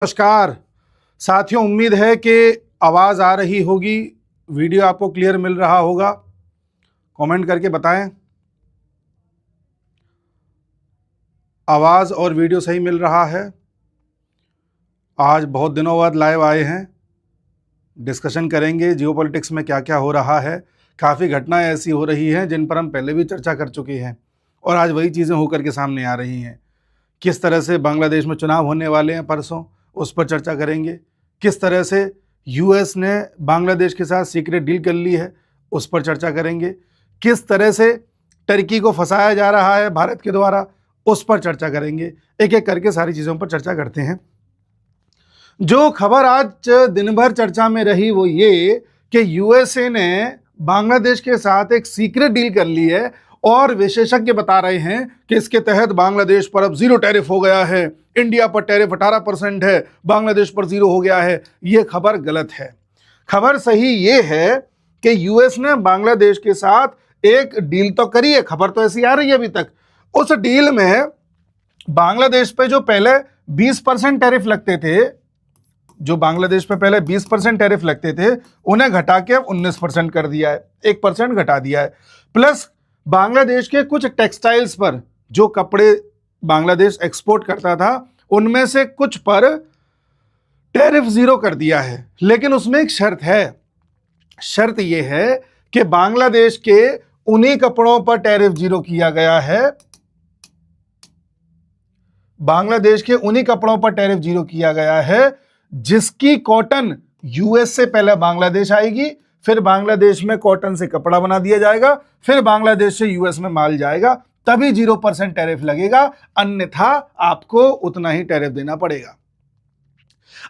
नमस्कार साथियों, उम्मीद है कि आवाज़ आ रही होगी, वीडियो आपको क्लियर मिल रहा होगा। कमेंट करके बताएं आवाज़ और वीडियो सही मिल रहा है। आज बहुत दिनों बाद लाइव आए हैं, डिस्कशन करेंगे जियोपॉलिटिक्स में क्या क्या हो रहा है। काफ़ी घटनाएं ऐसी हो रही हैं जिन पर हम पहले भी चर्चा कर चुके हैं और आज वही चीज़ें होकर के सामने आ रही हैं। किस तरह से बांग्लादेश में चुनाव होने वाले हैं परसों, उस पर चर्चा करेंगे। किस तरह से यूएस ने बांग्लादेश के साथ सीक्रेट डील कर ली है, उस पर चर्चा करेंगे। किस तरह से टर्की को फंसाया जा रहा है भारत के द्वारा, उस पर चर्चा करेंगे। एक एक करके सारी चीज़ों पर चर्चा करते हैं। जो खबर आज दिन भर चर्चा में रही वो ये कि यूएसए ने बांग्लादेश के साथ एक सीक्रेट डील कर ली है और विशेषज्ञ बता रहे हैं कि इसके तहत बांग्लादेश पर अब जीरो टैरिफ हो गया है। इंडिया पर टैरिफ 18% है, बांग्लादेश पर जीरो हो गया है। ये खबर गलत है। खबर सही ये है कि यूएस ने बांग्लादेश के साथ एक डील तो करी है, खबर तो ऐसी आ रही है अभी तक। उस डील में बांग्लादेश पे जो पहले 20% टैरिफ लगते थे, जो बांग्लादेश पे पहले 20% टैरिफ लगते थे, उन्हें घटा के 19% कर दिया है, 1% घटा दिया है। प्लस बांग्लादेश के कुछ टेक्सटाइल्स पर, जो कपड़े बांग्लादेश एक्सपोर्ट करता था, उनमें से कुछ पर टैरिफ जीरो कर दिया है। लेकिन उसमें एक शर्त है। शर्त यह है कि बांग्लादेश के उन्हीं कपड़ों पर टैरिफ जीरो किया गया है, बांग्लादेश के उन्हीं कपड़ों पर टैरिफ जीरो किया गया है जिसकी कॉटन यूएस से पहले बांग्लादेश आएगी, फिर बांग्लादेश में कॉटन से कपड़ा बना दिया जाएगा, फिर बांग्लादेश से यूएस में माल जाएगा, तभी 0% टैरिफ लगेगा, अन्यथा आपको उतना ही टैरिफ देना पड़ेगा।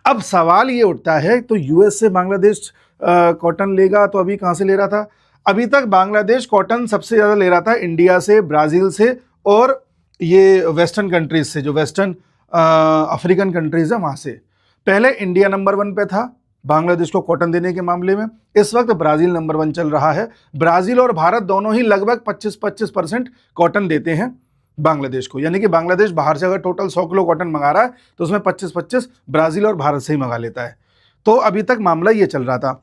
अब सवाल ये उठता है, तो यूएस से बांग्लादेश कॉटन लेगा तो अभी कहां से ले रहा था? अभी तक बांग्लादेश कॉटन सबसे ज्यादा ले रहा था इंडिया से, ब्राजील से और ये वेस्टर्न कंट्रीज से, जो वेस्टर्न अफ्रीकन कंट्रीज है वहां से। पहले इंडिया नंबर 1 पे था बांग्लादेश को कॉटन देने के मामले में। इस वक्त ब्राजील नंबर 1 चल रहा है। ब्राजील और भारत दोनों ही लगभग 25% कॉटन देते हैं बांग्लादेश को। यानी कि बांग्लादेश बाहर से अगर टोटल 100 किलो कॉटन मंगा रहा है तो उसमें 25-25 ब्राजील और भारत से ही मंगा लेता है। तो अभी तक मामला ये चल रहा था।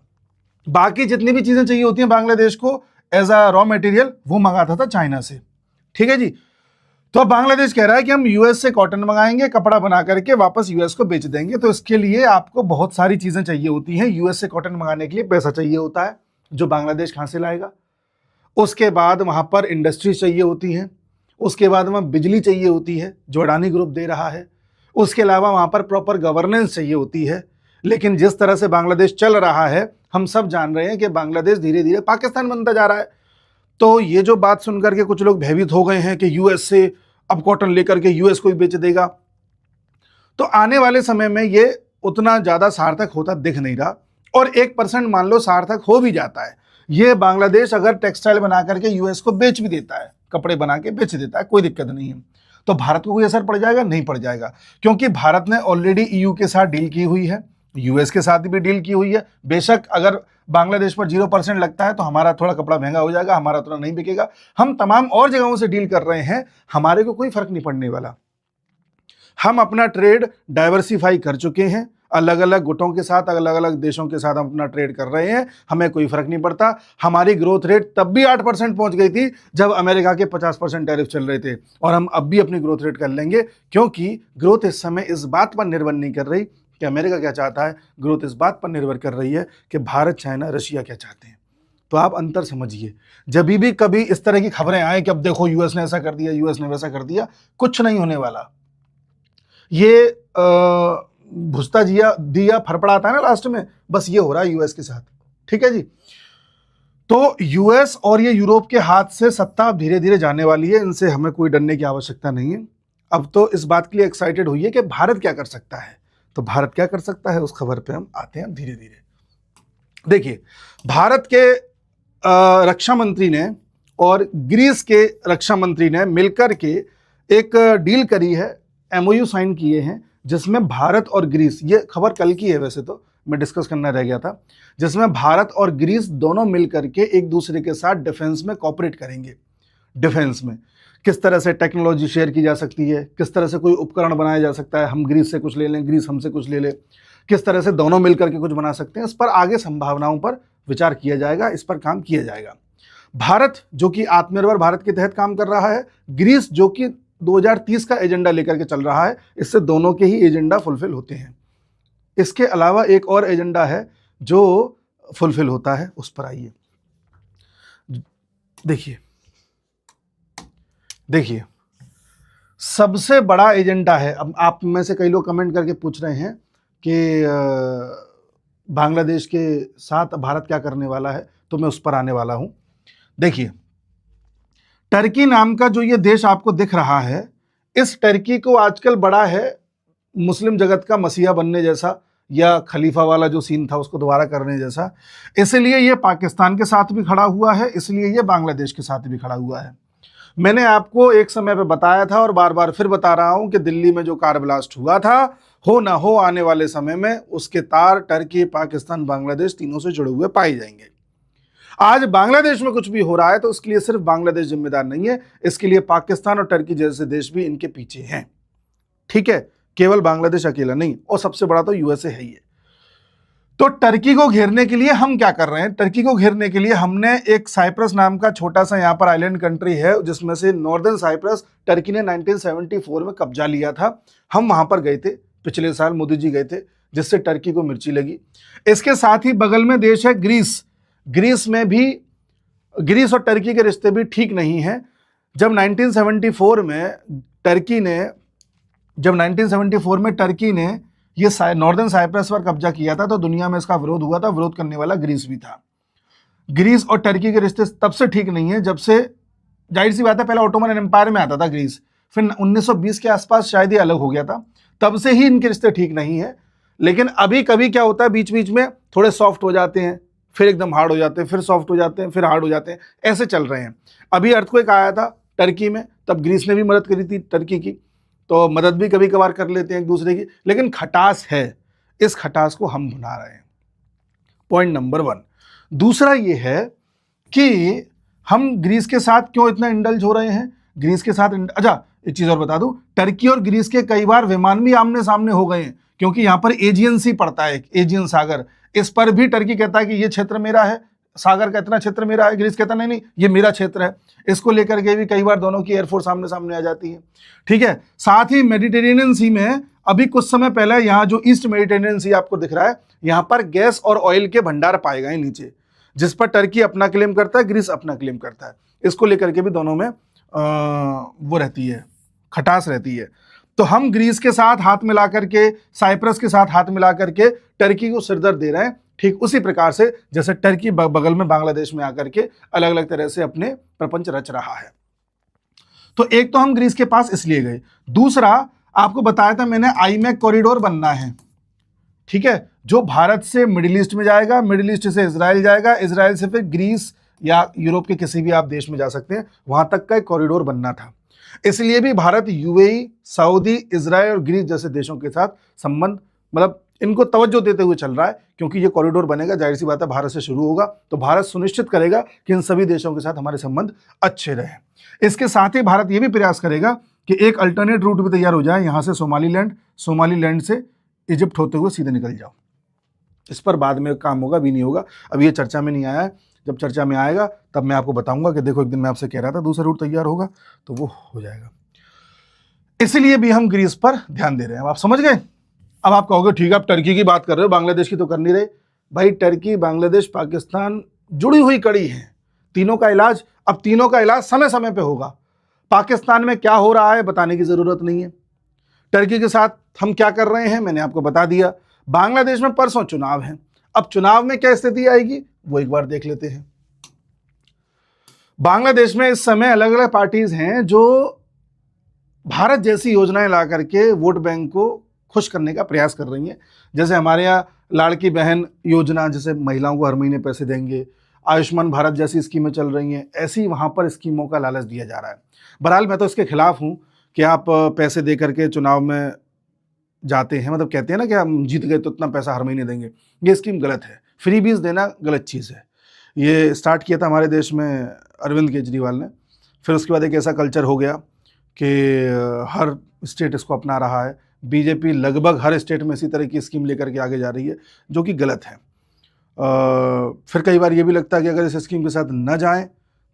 बाकी जितनी भी चीजें चाहिए होती हैं बांग्लादेश को एज अ रॉ मटेरियल, वो मंगाता था चाइना से। ठीक है जी। तो अब बांग्लादेश कह रहा है कि हम यूएस से कॉटन मंगाएंगे, कपड़ा बना करके वापस यूएस को बेच देंगे। तो इसके लिए आपको बहुत सारी चीजें चाहिए होती हैं। यूएस से कॉटन मंगाने के लिए पैसा चाहिए होता है, जो बांग्लादेश कहां से लाएगा। उसके बाद वहां पर इंडस्ट्रीज चाहिए होती हैं, उसके बाद वहां बिजली चाहिए होती है जो अडानी ग्रुप दे रहा है, उसके अलावा वहां पर प्रॉपर गवर्नेंस चाहिए होती है। लेकिन जिस तरह से बांग्लादेश चल रहा है, हम सब जान रहे हैं कि बांग्लादेश धीरे धीरे पाकिस्तान बनता जा रहा है। तो ये जो बात सुनकर के कुछ लोग भयभीत हो गए हैं कि यूएस से अब कॉटन लेकर के यूएस को ही बेच देगा, तो आने वाले समय में ये उतना ज्यादा सार्थक होता दिख नहीं रहा। और 1% मान लो सार्थक हो भी जाता है, ये बांग्लादेश अगर टेक्सटाइल बना करके यूएस को बेच भी देता है, कपड़े बना के बेच देता है, कोई दिक्कत नहीं है। तो भारत को कोई असर पड़ जाएगा? नहीं पड़ जाएगा, क्योंकि भारत ने ऑलरेडी ईयू के साथ डील की हुई है, यूएस के साथ भी डील की हुई है। बेशक अगर बांग्लादेश पर 0% लगता है तो हमारा थोड़ा कपड़ा महंगा हो जाएगा, हमारा थोड़ा नहीं बिकेगा। हम तमाम और जगहों से डील कर रहे हैं, हमारे को कोई फर्क नहीं पड़ने वाला। हम अपना ट्रेड डाइवर्सिफाई कर चुके हैं, अलग अलग गुटों के साथ, अलग अलग देशों के साथ हम अपना ट्रेड कर रहे हैं, हमें कोई फर्क नहीं पड़ता। हमारी ग्रोथ रेट तब भी 8% पहुंच गई थी जब अमेरिका के 50% टैरिफ चल रहे थे, और हम अब भी अपनी ग्रोथ रेट कर लेंगे, क्योंकि ग्रोथ इस समय इस बात पर निर्भर नहीं कर रही कि अमेरिका क्या चाहता है, ग्रोथ इस बात पर निर्भर कर रही है कि भारत, चाइना, रशिया क्या चाहते हैं। तो आप अंतर समझिए। जब भी कभी इस तरह की खबरें आए कि अब देखो यूएस ने ऐसा कर दिया, यूएस ने वैसा कर दिया, कुछ नहीं होने वाला। ये भुसता दिया फड़फड़ाता है ना लास्ट में, बस ये हो रहा है यूएस के साथ। ठीक है जी। तो यूएस और ये यूरोप के हाथ से सत्ता धीरे धीरे जाने वाली है, इनसे हमें कोई डरने की आवश्यकता नहीं है। अब तो इस बात के लिए एक्साइटेड हुई है कि भारत क्या कर सकता है। तो भारत क्या कर सकता है, उस खबर पे हम आते हैं धीरे धीरे। देखिए, भारत के रक्षा मंत्री ने और ग्रीस के रक्षा मंत्री ने मिलकर के एक डील करी है, एमओयू साइन किए हैं, जिसमें भारत और ग्रीस, ये खबर कल की है वैसे तो, मैं डिस्कस करना रह गया था, जिसमें भारत और ग्रीस दोनों मिलकर के एक दूसरे के साथ डिफेंस में कोऑपरेट करेंगे। डिफेंस में किस तरह से टेक्नोलॉजी शेयर की जा सकती है, किस तरह से कोई उपकरण बनाया जा सकता है, हम ग्रीस से कुछ ले लें, ग्रीस हमसे कुछ ले ले, किस तरह से दोनों मिलकर के कुछ बना सकते हैं। इस पर आगे संभावनाओं पर विचार किया जाएगा, इस पर काम किया जाएगा। भारत जो कि आत्मनिर्भर भारत के तहत काम कर रहा है, ग्रीस जो कि 2030 का एजेंडा लेकर के चल रहा है, इससे दोनों के ही एजेंडा फुलफिल होते हैं। इसके अलावा एक और एजेंडा है जो फुलफिल होता है, उस पर आइए। देखिए सबसे बड़ा एजेंडा है, अब आप में से कई लोग कमेंट करके पूछ रहे हैं कि बांग्लादेश के साथ भारत क्या करने वाला है, तो मैं उस पर आने वाला हूं। देखिए टर्की नाम का जो ये देश आपको दिख रहा है, इस टर्की को आजकल बड़ा है मुस्लिम जगत का मसीहा बनने जैसा, या खलीफा वाला जो सीन था उसको दोबारा करने जैसा। इसलिए ये पाकिस्तान के साथ भी खड़ा हुआ है, इसलिए ये बांग्लादेश के साथ भी खड़ा हुआ है। मैंने आपको एक समय पे बताया था और बार बार फिर बता रहा हूं कि दिल्ली में जो कार ब्लास्ट हुआ था, हो ना हो आने वाले समय में उसके तार टर्की, पाकिस्तान, बांग्लादेश तीनों से जुड़े हुए पाए जाएंगे। आज बांग्लादेश में कुछ भी हो रहा है तो उसके लिए सिर्फ बांग्लादेश जिम्मेदार नहीं है, इसके लिए पाकिस्तान और टर्की जैसे देश भी इनके पीछे हैं। ठीक है, केवल बांग्लादेश अकेला नहीं, और सबसे बड़ा तो यूएसए है ही। तो टर्की को घेरने के लिए हम क्या कर रहे हैं? टर्की को घेरने के लिए हमने एक साइप्रस नाम का छोटा सा यहाँ पर आइलैंड कंट्री है, जिसमें से नॉर्दर्न साइप्रस टर्की ने 1974 में कब्जा लिया था। हम वहां पर गए थे पिछले साल, मोदी जी गए थे, जिससे टर्की को मिर्ची लगी। इसके साथ ही बगल में देश है ग्रीस। ग्रीस में भी, ग्रीस और टर्की के रिश्ते भी ठीक नहीं है। जब 1974 में टर्की ने ये नॉर्दर्न साइप्रस पर कब्जा किया था, तो दुनिया में इसका विरोध हुआ था। विरोध करने वाला ग्रीस भी था। ग्रीस और टर्की के रिश्ते तब से ठीक नहीं है जब से, जाहिर सी बात है, पहले ऑटोमन एम्पायर में आता था ग्रीस, फिर 1920 के आसपास शायद ये अलग हो गया था, तब से ही इनके रिश्ते ठीक नहीं है। लेकिन अभी कभी क्या होता है, बीच बीच में थोड़े सॉफ्ट हो जाते हैं, फिर एकदम हार्ड हो जाते हैं, फिर सॉफ्ट हो जाते हैं, फिर हार्ड हो जाते हैं, ऐसे चल रहे हैं। अभी अर्थक्वेक आया था टर्की में, तब ग्रीस ने भी मदद करी थी टर्की की, तो मदद भी कभी कभार कर लेते हैं एक दूसरे की, लेकिन खटास है, इस खटास को हम भुना रहे हैं। Point number 1। दूसरा ये है कि हम ग्रीस के साथ क्यों इतना इंडल्ज हो रहे हैं। ग्रीस के साथ अच्छा एक चीज और बता दूं, टर्की और ग्रीस के कई बार विमान भी आमने सामने हो गए हैं, क्योंकि यहाँ पर एजियन सी पड़ता है, एजियन सागर, इस पर भी टर्की कहता है कि ये क्षेत्र मेरा है, सागर का इतना क्षेत्र मेरा है। ग्रीस कहता नहीं नहीं ये मेरा क्षेत्र है। इसको लेकर के भी कई बार दोनों की एयरफोर्स आमने सामने आ जाती है। ठीक है, साथ ही मेडिटेरेनियन सी में अभी कुछ समय पहले यहाँ जो ईस्ट मेडिटेरेनियन सी आपको दिख रहा है, यहाँ पर गैस और ऑयल के भंडार पाए गए नीचे, जिस पर टर्की अपना क्लेम करता है, ग्रीस अपना क्लेम करता है। इसको लेकर के भी दोनों में वो रहती है, खटास रहती है। तो हम ग्रीस के साथ हाथ मिला करके, साइप्रस के साथ हाथ मिला करके टर्की को सिरदर्द दे रहे हैं, ठीक उसी प्रकार से जैसे टर्की बगल में बांग्लादेश में आकर के अलग अलग तरह से अपने प्रपंच रच रहा है। तो एक तो हम ग्रीस के पास इसलिए गए, दूसरा आपको बताया था मैंने आईमैक कॉरिडोर बनना है। ठीक है, जो भारत से मिडिल ईस्ट में जाएगा, मिडिल ईस्ट से इजराइल जाएगा, इजराइल से फिर ग्रीस या यूरोप के किसी भी आप देश में जा सकते हैं, वहां तक का एक कॉरिडोर बनना था। इसलिए भी भारत यूएई, सऊदी, इजराइल और ग्रीस जैसे देशों के साथ संबंध, मतलब इनको तवज्जो देते हुए चल रहा है, क्योंकि ये कॉरिडोर बनेगा, जाहिर सी बात है भारत से शुरू होगा, तो भारत सुनिश्चित करेगा कि इन सभी देशों के साथ हमारे संबंध अच्छे रहे। इसके साथ ही भारत ये भी प्रयास करेगा कि एक अल्टरनेट रूट भी तैयार हो जाए, यहां से सोमालीलैंड से इजिप्ट होते हुए सीधे निकल जाओ। इस पर बाद में काम होगा, भी नहीं होगा, अब ये चर्चा में नहीं आया है। जब चर्चा में आएगा तब मैं आपको बताऊंगा कि देखो एक दिन मैं आपसे कह रहा था दूसरा रूट तैयार होगा, तो वो हो जाएगा। इसलिए भी हम ग्रीस पर ध्यान दे रहे हैं। अब आप समझ गए। अब आप कहोगे ठीक है, आप टर्की की बात कर रहे हो, बांग्लादेश की तो कर नहीं रहे। भाई टर्की, बांग्लादेश, पाकिस्तान जुड़ी हुई कड़ी है, तीनों का इलाज, अब तीनों का इलाज समय समय पे होगा। पाकिस्तान में क्या हो रहा है बताने की जरूरत नहीं है। टर्की के साथ हम क्या कर रहे हैं मैंने आपको बता दिया। बांग्लादेश में परसों चुनाव है, अब चुनाव में क्या स्थिति आएगी वो एक बार देख लेते हैं। बांग्लादेश में इस समय अलग अलग पार्टीज हैं जो भारत जैसी योजनाएं ला करके वोट बैंक को खुश करने का प्रयास कर रही हैं। जैसे हमारे यहाँ लाड़की बहन योजना, जैसे महिलाओं को हर महीने पैसे देंगे, आयुष्मान भारत जैसी स्कीमें चल रही हैं, ऐसी वहां पर स्कीमों का लालच दिया जा रहा है। बहरहाल मैं तो इसके खिलाफ हूं कि आप पैसे दे करके चुनाव में जाते हैं, मतलब कहते हैं ना कि हम जीत गए तो इतना पैसा हर महीने देंगे, ये स्कीम गलत है। फ्री बीज देना गलत चीज़ है। ये स्टार्ट किया था हमारे देश में अरविंद केजरीवाल ने, फिर उसके बाद एक ऐसा कल्चर हो गया कि हर स्टेट इसको अपना रहा है। बीजेपी लगभग हर स्टेट में इसी तरह की स्कीम लेकर के आगे जा रही है, जो कि गलत है। फिर कई बार ये भी लगता है कि अगर इस स्कीम के साथ न जाएं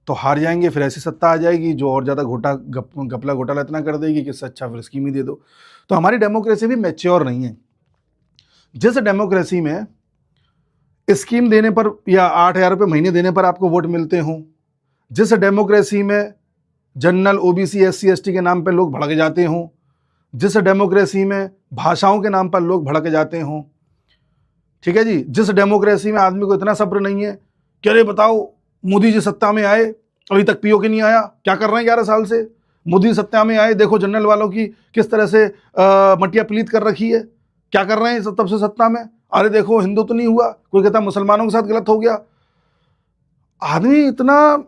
तो हार जाएंगे, फिर ऐसी सत्ता आ जाएगी जो और ज़्यादा घपला घोटाला इतना कर देगी कि इससे अच्छा फिर स्कीम ही दे दो। तो हमारी डेमोक्रेसी भी मैच्योर नहीं है। जिस डेमोक्रेसी में स्कीम देने पर या 8,000 रुपये महीने देने पर आपको वोट मिलते हों, जिस डेमोक्रेसी में जनरल, ओबीसी, SC, ST के नाम पर लोग भड़क जाते हों, जिस डेमोक्रेसी में भाषाओं के नाम पर लोग भड़क जाते हों, ठीक है जी, जिस डेमोक्रेसी में आदमी को इतना सब्र नहीं है कि अरे बताओ मोदी जी सत्ता में आए, अभी तक POK नहीं आया, क्या कर रहे हैं 11 साल से, मोदी सत्ता में आए, देखो जनरल वालों की किस तरह से मटिया पलीत कर रखी है, क्या कर रहे हैं तब से सत्ता में, अरे देखो हिंदू तो नहीं हुआ, कोई कहता मुसलमानों के साथ गलत हो गया। आदमी इतना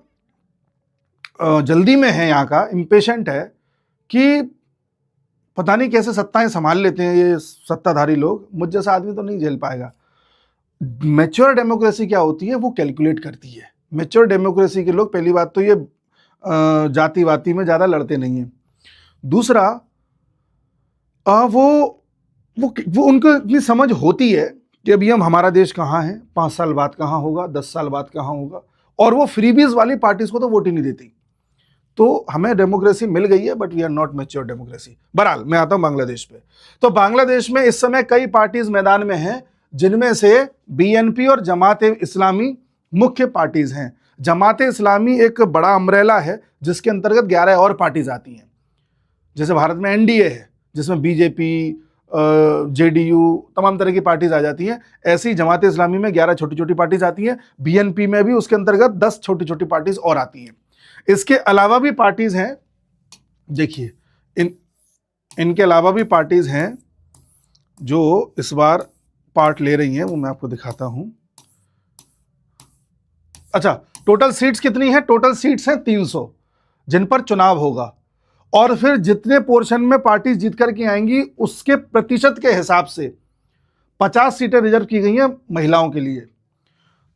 जल्दी में है, यहाँ का इम्पेशेंट है कि पता नहीं कैसे सत्ताएं संभाल लेते हैं ये सत्ताधारी लोग। मुझ जैसा आदमी तो नहीं झेल पाएगा। मैच्योर डेमोक्रेसी क्या होती है, वो कैलकुलेट करती है। मैच्योर डेमोक्रेसी के लोग, पहली बात तो ये जातिवादी में ज़्यादा लड़ते नहीं हैं। दूसरा, वो उनको इतनी समझ होती है कि अभी हमारा देश कहाँ है, 5 साल बाद कहाँ होगा, 10 साल बाद कहाँ होगा, और वो फ्रीबीज वाली पार्टीज को तो वोट ही नहीं देती। तो हमें डेमोक्रेसी मिल गई है, but we are not mature democracy. बहरहाल मैं आता हूँ बांग्लादेश पे। तो बांग्लादेश में इस समय कई पार्टीज मैदान में हैं, जिनमें से BNP और जमात-ए-इस्लामी मुख्य पार्टीज हैं। जमात-ए-इस्लामी एक बड़ा अम्ब्रेला है जिसके अंतर्गत 11 और पार्टीज आती हैं। जैसे भारत में NDA है जिसमें BJP, JDU, तमाम तरह की पार्टीज आ जाती हैं, ऐसी जमात-ए-इस्लामी में 11 छोटी छोटी पार्टीज आती हैं। BNP में भी उसके अंतर्गत 10 छोटी छोटी पार्टीज और आती हैं। इसके अलावा भी पार्टीज हैं, देखिए इनके अलावा भी पार्टीज हैं जो इस बार पार्ट ले रही हैं, वो मैं आपको दिखाता हूं। अच्छा, टोटल सीट्स कितनी है? टोटल सीट्स हैं 300 जिन पर चुनाव होगा, और फिर जितने पोर्शन में पार्टीज जीत करके आएंगी उसके प्रतिशत के हिसाब से 50 सीटें रिजर्व की गई हैं महिलाओं के लिए।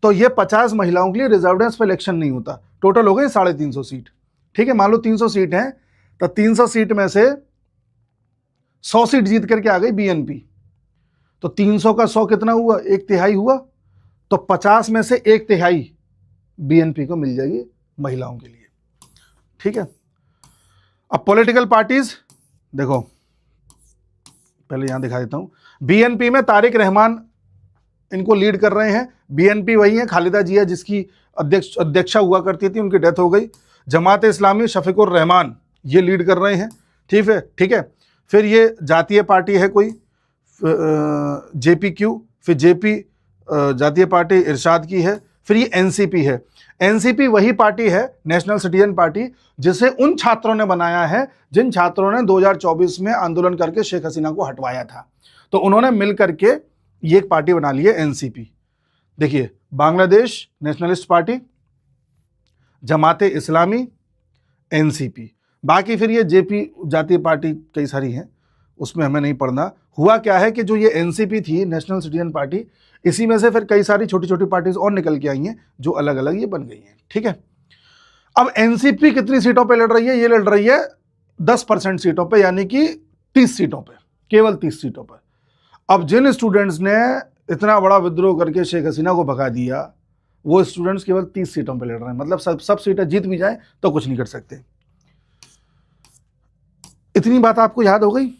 तो ये 50 महिलाओं के लिए रिजर्वडेंस पे इलेक्शन नहीं होता। टोटल हो गई 350 सीट, ठीक है। मान लो 300 सीट हैं, तो 300 सीट में से 100 सीट जीत करके आ गई BNP, तो 300 का 100 कितना हुआ? 1/3 हुआ। तो 50 में से 1/3 BNP को मिल जाएगी महिलाओं के लिए, ठीक है। अब पॉलिटिकल पार्टीज देखो, पहले यहां दिखा देता हूं। BNP में तारिक रहमान इनको लीड कर रहे हैं। BNP वही है, खालिदा जिया जिसकी अध्यक्षा हुआ करती थी, उनकी डेथ हो गई। जमात-ए-इस्लामी शफीकुर रहमान ये लीड कर रहे हैं, ठीक है। फिर ये जातीय पार्टी है कोई, JPQ, फिर JP जातीय पार्टी इरशाद की है। फिर ये NCP है। NCP वही पार्टी है, नेशनल सिटीजन पार्टी, जिसे उन छात्रों ने बनाया है जिन छात्रों ने 2024 में आंदोलन करके शेख हसीना को हटवाया था। तो उन्होंने मिल करके ये एक पार्टी बना ली है, NCP। देखिए, Bangladesh nationalist party, Jamaat-e-Islami, NCP। बाकी फिर ये JP जातीय पार्टी कई सारी हैं, उसमें हमें नहीं पढ़ना। हुआ क्या है कि जो ये NCP थी, नेशनल सिटीजन पार्टी, इसी में से फिर कई सारी छोटी छोटी पार्टीज और निकल के आई हैं जो अलग अलग ये बन गई हैं, ठीक है। अब NCP कितनी सीटों पे लड़ रही है? ये लड़ रही है 10% सीटों पे, यानी कि 30 सीटों पे, केवल 30 सीटों पर। अब जिन स्टूडेंट्स ने इतना बड़ा विद्रोह करके शेख हसीना को भगा दिया, वो स्टूडेंट्स केवल 30 सीटों पे लड़ रहे हैं। मतलब सब सीटें जीत भी जाए तो कुछ नहीं कर सकते। इतनी बात आपको याद हो गई।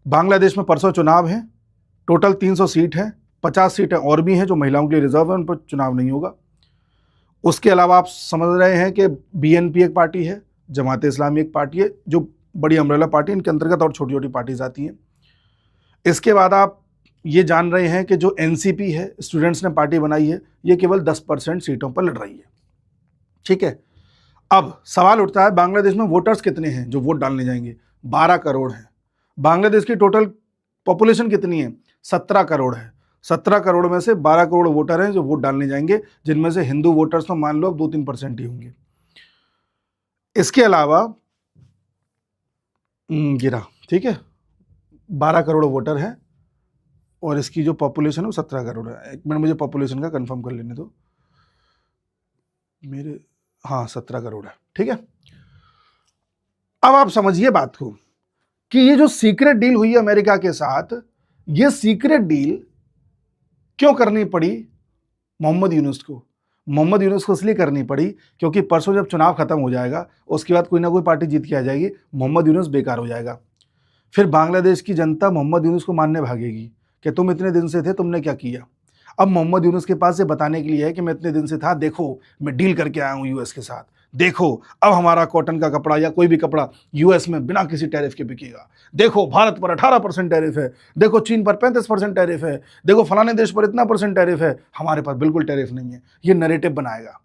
बांग्लादेश में परसों चुनाव है, टोटल 300 सीट है, 50 सीटें और भी हैं जो महिलाओं के लिए रिजर्व है, उन पर चुनाव नहीं होगा। उसके अलावा आप समझ रहे हैं कि BNP एक पार्टी है, जमात-ए-इस्लामी एक पार्टी है, जो बड़ी अम्ब्रेला पार्टी, इनके अंतर्गत और छोटी छोटी पार्टीज आती हैं। इसके बाद आप ये जान रहे हैं कि जो NCP है, स्टूडेंट्स ने पार्टी बनाई है, ये केवल 10% सीटों पर लड़ रही है, ठीक है। अब सवाल उठता है, बांग्लादेश में वोटर्स कितने हैं जो वोट डालने जाएंगे? 12 करोड़ हैं। बांग्लादेश की टोटल पॉपुलेशन कितनी है? 17 करोड़ है। 17 करोड़ में से 12 करोड़ वोटर हैं जो वोट डालने जाएंगे, जिनमें से हिंदू वोटर्स तो मान लो अब 2-3% ही होंगे। इसके अलावा गिरा, ठीक है, 12 करोड़ वोटर हैं और इसकी जो पॉपुलेशन है वो 17 करोड़ है। एक मिनट, मुझे पॉपुलेशन का कंफर्म कर लेने दो मेरे। हाँ, 17 करोड़ है, ठीक है। अब आप समझिए बात को कि ये जो सीक्रेट डील हुई है अमेरिका के साथ, ये सीक्रेट डील क्यों करनी पड़ी मोहम्मद यूनुस को? मोहम्मद यूनुस को इसलिए करनी पड़ी क्योंकि परसों जब चुनाव खत्म हो जाएगा, उसके बाद कोई ना कोई पार्टी जीत के आ जाएगी, मोहम्मद यूनुस बेकार हो जाएगा। फिर बांग्लादेश की जनता मोहम्मद यूनुस को मानने भागेगी कि तुम इतने दिन से थे, तुमने क्या किया। अब मोहम्मद यूनुस के पास ये बताने के लिए है कि मैं इतने दिन से था, देखो मैं डील करके आया हूं यूएस के साथ, देखो अब हमारा कॉटन का कपड़ा या कोई भी कपड़ा यूएस में बिना किसी टैरिफ के बिकेगा, देखो भारत पर 18% टैरिफ है, देखो चीन पर 35% टैरिफ है, देखो फलाने देश पर इतना % टैरिफ है, हमारे पास बिल्कुल टैरिफ नहीं है। ये नरेटिव बनाएगा,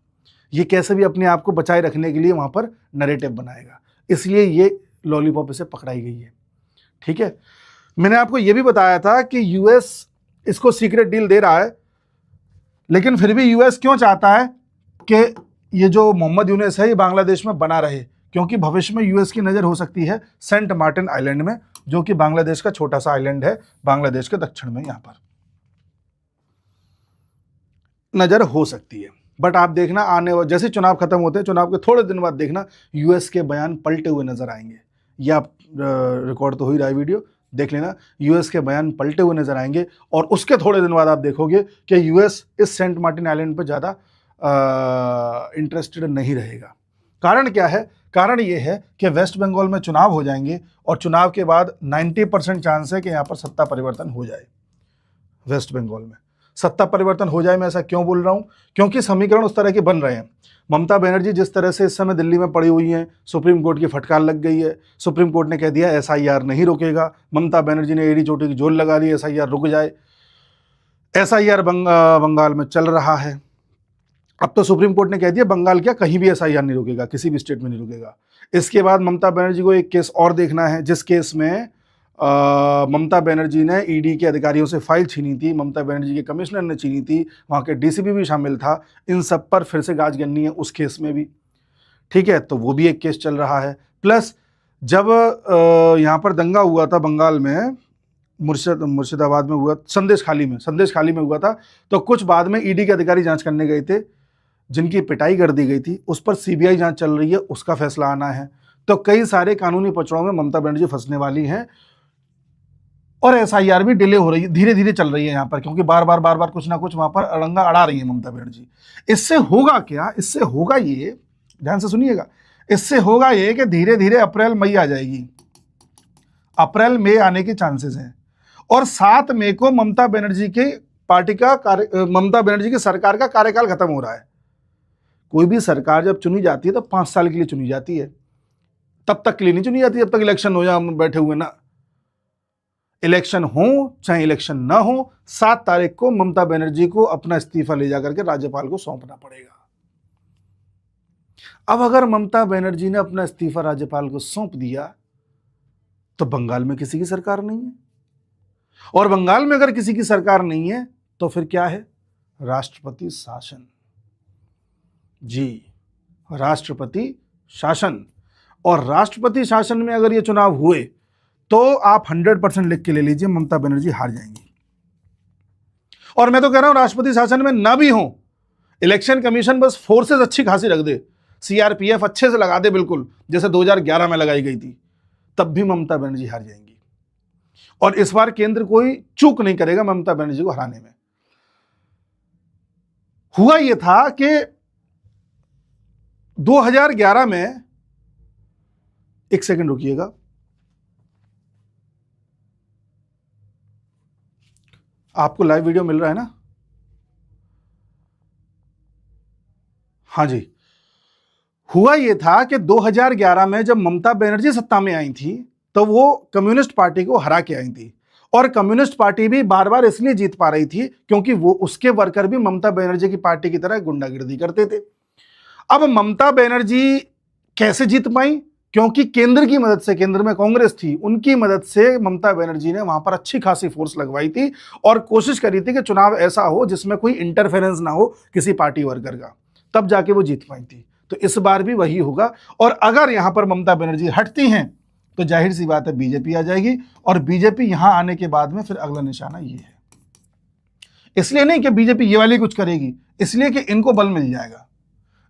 ये कैसे भी अपने आप को बचाए रखने के लिए वहां पर नरेटिव बनाएगा, इसलिए ये लॉलीपॉप इसे पकड़ाई गई है। ठीक है, मैंने आपको यह भी बताया था कि यूएस इसको सीक्रेट डील दे रहा है, लेकिन फिर भी यूएस क्यों चाहता है कि ये जो मोहम्मद यूनुस है ये बांग्लादेश में बना रहे, क्योंकि भविष्य में यूएस की नज़र हो सकती है सेंट मार्टिन आइलैंड में, जो कि बांग्लादेश का छोटा सा आइलैंड है, बांग्लादेश के दक्षिण में यहां पर नज़र हो सकती है। बट आप देखना आने जैसे चुनाव खत्म होते हैं, चुनाव के थोड़े दिन बाद देखना यूएस के बयान पलटे हुए नजर आएंगे। ये आप रिकॉर्ड तो हो ही रहा है वीडियो, देख लेना, यूएस के बयान पलटे हुए नजर आएंगे और उसके थोड़े दिन बाद आप देखोगे कि यूएस इस सेंट मार्टिन आइलैंड पर ज़्यादा इंटरेस्टेड नहीं रहेगा। कारण क्या है? कारण ये है कि वेस्ट बंगाल में चुनाव हो जाएंगे और चुनाव के बाद 90% चांस है कि यहाँ पर सत्ता परिवर्तन हो जाए। वेस्ट बंगाल में सत्ता परिवर्तन हो जाए, मैं ऐसा क्यों बोल रहा हूँ? क्योंकि समीकरण उस तरह के बन रहे हैं। ममता बनर्जी जिस तरह से इस समय दिल्ली में पड़ी हुई हैं, सुप्रीम कोर्ट की फटकार लग गई है, सुप्रीम कोर्ट ने कह दिया एसआईआर नहीं रोकेगा, ममता बनर्जी ने एड़ी चोटी की जोल लगा ली एसआईआर रुक जाए। एसआईआर बंगाल में चल रहा है, अब तो सुप्रीम कोर्ट ने कह दिया बंगाल क्या कहीं भी एसआईआर नहीं रुकेगा, किसी भी स्टेट में नहीं रुकेगा। इसके बाद ममता बनर्जी को एक केस और देखना है, जिस केस में ममता बनर्जी ने ईडी के अधिकारियों से फाइल छीनी थी, ममता बनर्जी के कमिश्नर ने छीनी थी, वहाँ के डीसीपी भी शामिल था, इन सब पर फिर से गाज गन्नी है उस केस में भी। ठीक है, तो वो भी एक केस चल रहा है। प्लस जब यहाँ पर दंगा हुआ था बंगाल में, मुर्शिदाबाद में हुआ, संदेश खाली में हुआ था, तो कुछ बाद में ईडी के अधिकारी जांच करने गए थे, जिनकी पिटाई कर दी गई थी, उस पर सीबीआई जांच चल रही है, उसका फैसला आना है। तो कई सारे कानूनी पचड़ों में ममता बनर्जी फंसने वाली हैं और एसआईआर भी डिले हो रही है, धीरे धीरे चल रही है यहाँ पर, क्योंकि बार बार कुछ ना कुछ वहां पर अड़ंगा अड़ा रही है ममता बनर्जी। इससे होगा क्या? इससे होगा ये, ध्यान से सुनिएगा, इससे होगा ये कि धीरे धीरे अप्रैल मई आ जाएगी, अप्रैल मई आने के चांसेस हैं। और 7 मई को ममता बनर्जी की पार्टी का ममता बनर्जी की सरकार का कार्यकाल खत्म हो रहा है। कोई भी सरकार जब चुनी जाती है तो 5 साल के लिए चुनी जाती है, तब तक के लिए नहीं चुनी जाती जब तक इलेक्शन हो जाए। हम बैठे हुए ना, इलेक्शन हो चाहे इलेक्शन ना हो, 7 तारीख को ममता बनर्जी को अपना इस्तीफा ले जाकर के राज्यपाल को सौंपना पड़ेगा। अब अगर ममता बनर्जी ने अपना इस्तीफा राज्यपाल को सौंप दिया तो बंगाल में किसी की सरकार नहीं है, और बंगाल में अगर किसी की सरकार नहीं है तो फिर क्या है? राष्ट्रपति शासन। जी, राष्ट्रपति शासन। और राष्ट्रपति शासन में अगर ये चुनाव हुए तो आप 100% लिख के ले लीजिए, ममता बनर्जी हार जाएंगी। और मैं तो कह रहा हूं राष्ट्रपति शासन में ना भी हो, इलेक्शन कमीशन बस फोर्सेस अच्छी खासी रख दे, सीआरपीएफ अच्छे से लगा दे, बिल्कुल जैसे 2011 में लगाई गई थी, तब भी ममता बनर्जी हार जाएंगी। और इस बार केंद्र कोई चूक नहीं करेगा ममता बनर्जी को हराने में। हुआ यह था कि 2011 में, एक सेकंड रुकिएगा, आपको लाइव वीडियो मिल रहा है ना? हाँ जी, हुआ यह था कि 2011 में जब ममता बनर्जी सत्ता में आई थी तो वो कम्युनिस्ट पार्टी को हरा के आई थी, और कम्युनिस्ट पार्टी भी बार बार इसलिए जीत पा रही थी क्योंकि वो उसके वर्कर भी ममता बनर्जी की पार्टी की तरह गुंडागिर्दी करते थे। अब ममता बनर्जी कैसे जीत पाई? क्योंकि केंद्र की मदद से, केंद्र में कांग्रेस थी, उनकी मदद से ममता बनर्जी ने वहां पर अच्छी खासी फोर्स लगवाई थी और कोशिश करी थी कि चुनाव ऐसा हो जिसमें कोई इंटरफेरेंस ना हो किसी पार्टी वर्कर का, तब जाके वो जीत पाई थी। तो इस बार भी वही होगा। और अगर यहां पर ममता बनर्जी हटती हैं तो जाहिर सी बात है बीजेपी आ जाएगी, और बीजेपी यहां आने के बाद में फिर अगला निशाना ये है। इसलिए नहीं कि बीजेपी ये वाली कुछ करेगी, इसलिए कि इनको बल मिल जाएगा।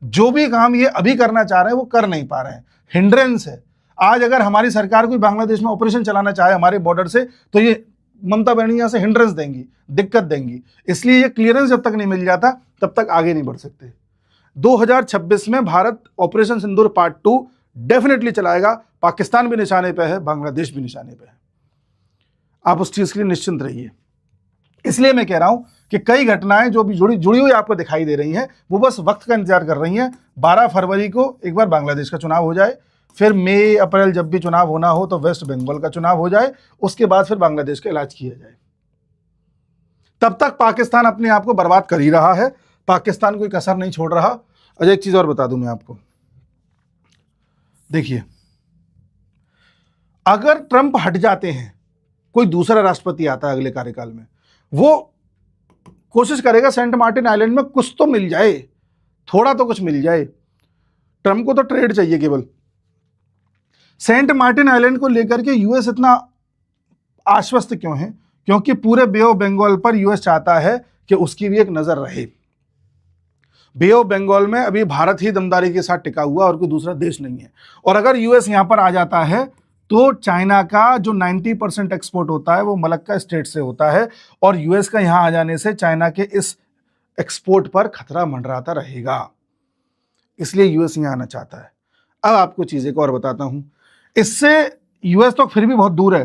जो भी काम ये अभी करना चाह रहे हैं वो कर नहीं पा रहे हैं, हिंड्रेंस है। आज अगर हमारी सरकार कोई बांग्लादेश में ऑपरेशन चलाना चाहे हमारे बॉर्डर से, तो ये ममता बनर्जी यहाँ से हिंड्रेंस देंगी, दिक्कत देंगी। इसलिए ये क्लियरेंस जब तक नहीं मिल जाता तब तक आगे नहीं बढ़ सकते। 2026 में भारत ऑपरेशन सिंदूर पार्ट 2 डेफिनेटली चलाएगा। पाकिस्तान भी निशाने पे है, बांग्लादेश भी निशाने पे है, आप उस चीज के लिए निश्चिंत रहिए। इसलिए मैं कह रहा हूं कि कई घटनाएं जो भी जुड़ी हुई आपको दिखाई दे रही हैं, वो बस वक्त का इंतजार कर रही हैं। 12 फरवरी को एक बार बांग्लादेश का चुनाव हो जाए, फिर मई अप्रैल जब भी चुनाव होना हो तो वेस्ट बंगाल का चुनाव हो जाए, उसके बाद फिर बांग्लादेश का इलाज किया जाए। तब तक पाकिस्तान अपने आप को बर्बाद कर ही रहा है, पाकिस्तान कोई कसर नहीं छोड़ रहा। और एक चीज और बता दूं मैं आपको, देखिए, अगर ट्रंप हट जाते हैं, कोई दूसरा राष्ट्रपति आता है अगले कार्यकाल में, वो कोशिश करेगा सेंट मार्टिन आइलैंड में कुछ तो मिल जाए, थोड़ा तो कुछ मिल जाए। ट्रंप को तो ट्रेड चाहिए केवल। सेंट मार्टिन आइलैंड को लेकर के यूएस इतना आश्वस्त क्यों है? क्योंकि पूरे बे ऑफ बंगाल पर यूएस चाहता है कि उसकी भी एक नजर रहे। बे ऑफ बंगाल में अभी भारत ही दमदारी के साथ टिका हुआ और कोई दूसरा देश नहीं है। और अगर यूएस यहां पर आ जाता है तो चाइना का जो 90% एक्सपोर्ट होता है वो मलक्का स्टेट से होता है, और यूएस का यहां आ जाने से चाइना के इस एक्सपोर्ट पर खतरा मंडराता रहेगा। इसलिए यूएस यहां आना चाहता है। अब आपको चीज एक और बताता हूं, इससे यूएस तो फिर भी बहुत दूर है।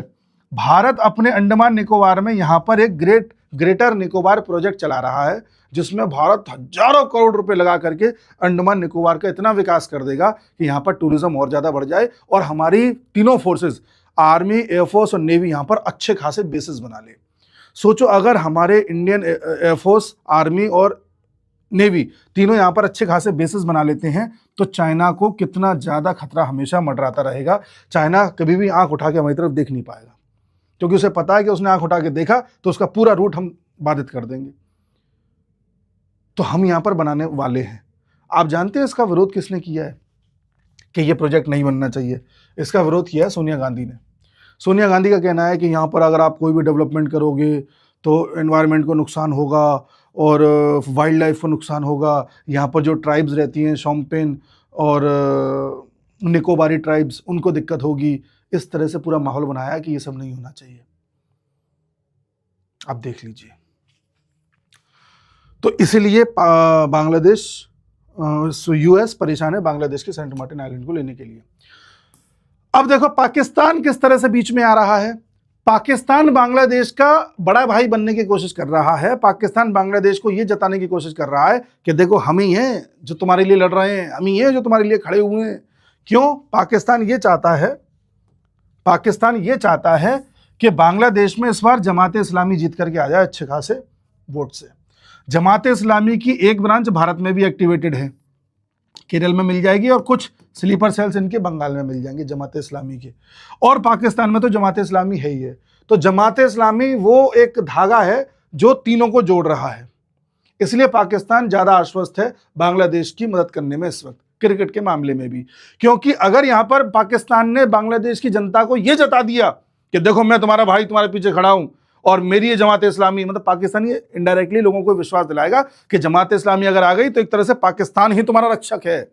भारत अपने अंडमान निकोबार में यहां पर एक ग्रेटर निकोबार प्रोजेक्ट चला रहा है, जिसमें भारत हजारों करोड़ रुपए लगा करके अंडमान निकोबार का इतना विकास कर देगा कि यहां पर टूरिज्म और ज्यादा बढ़ जाए और हमारी तीनों फोर्सेस, आर्मी, एयरफोर्स और नेवी यहां पर अच्छे खासे बेसिस बना ले। सोचो, अगर हमारे इंडियन एयरफोर्स, आर्मी और नेवी तीनों यहां पर अच्छे खासे बेसिस बना लेते हैं तो चाइना को कितना ज्यादा खतरा हमेशा मंडराता रहेगा। चाइना कभी भी आंख उठा के हमारी तरफ देख नहीं पाएगा, क्योंकि उसे पता है कि उसने आंख उठा के देखा तो उसका पूरा रूट हम बाधित कर देंगे। तो हम यहां पर बनाने वाले हैं। आप जानते हैं इसका विरोध किसने किया है कि यह प्रोजेक्ट नहीं बनना चाहिए? इसका विरोध किया है सोनिया गांधी ने। सोनिया गांधी का कहना है कि यहां पर अगर आप कोई भी डेवलपमेंट करोगे तो एनवायरनमेंट को नुकसान होगा और वाइल्ड लाइफ को नुकसान होगा। यहाँ पर जो ट्राइब्स रहती हैं, शोम्पेन और निकोबारी ट्राइब्स, उनको दिक्कत होगी। इस तरह से पूरा माहौल बनाया कि ये सब नहीं होना चाहिए। आप देख लीजिए। तो इसीलिए बांग्लादेश, यूएस परेशान है बांग्लादेश के सेंट मार्टिन आइलैंड को लेने के लिए। अब देखो पाकिस्तान किस तरह से बीच में आ रहा है। पाकिस्तान बांग्लादेश का बड़ा भाई बनने की कोशिश कर रहा है। पाकिस्तान बांग्लादेश को यह जताने की कोशिश कर रहा है कि देखो हम ही हैं जो तुम्हारे लिए लड़ रहे हैं, हम ही हैं जो तुम्हारे लिए खड़े हुए हैं। क्यों? पाकिस्तान ये चाहता है कि बांग्लादेश में इस बार जमात इस्लामी जीत करके आ जाए अच्छे खासे वोट से। जमात इस्लामी की एक ब्रांच भारत में भी एक्टिवेटेड है, केरल में मिल जाएगी, और कुछ स्लीपर सेल्स इनके बंगाल में मिल जाएंगे जमात इस्लामी के, और पाकिस्तान में तो जमात इस्लामी है ही है। तो जमात इस्लामी वो एक धागा है जो तीनों को जोड़ रहा है। इसलिए पाकिस्तान ज्यादा आश्वस्त है बांग्लादेश की मदद करने में इस वक्त, क्रिकेट के मामले में भी। क्योंकि अगर यहां पर पाकिस्तान ने बांग्लादेश की जनता को यह जता दिया कि देखो मैं तुम्हारा भाई, तुम्हारे पीछे खड़ा हूं और मेरी ये जमात इस्लामी, मतलब पाकिस्तान ये इनडायरेक्टली लोगों को विश्वास दिलाएगा कि जमात इस्लामी अगर आ गई तो एक तरह से पाकिस्तान ही तुम्हारा रक्षक है।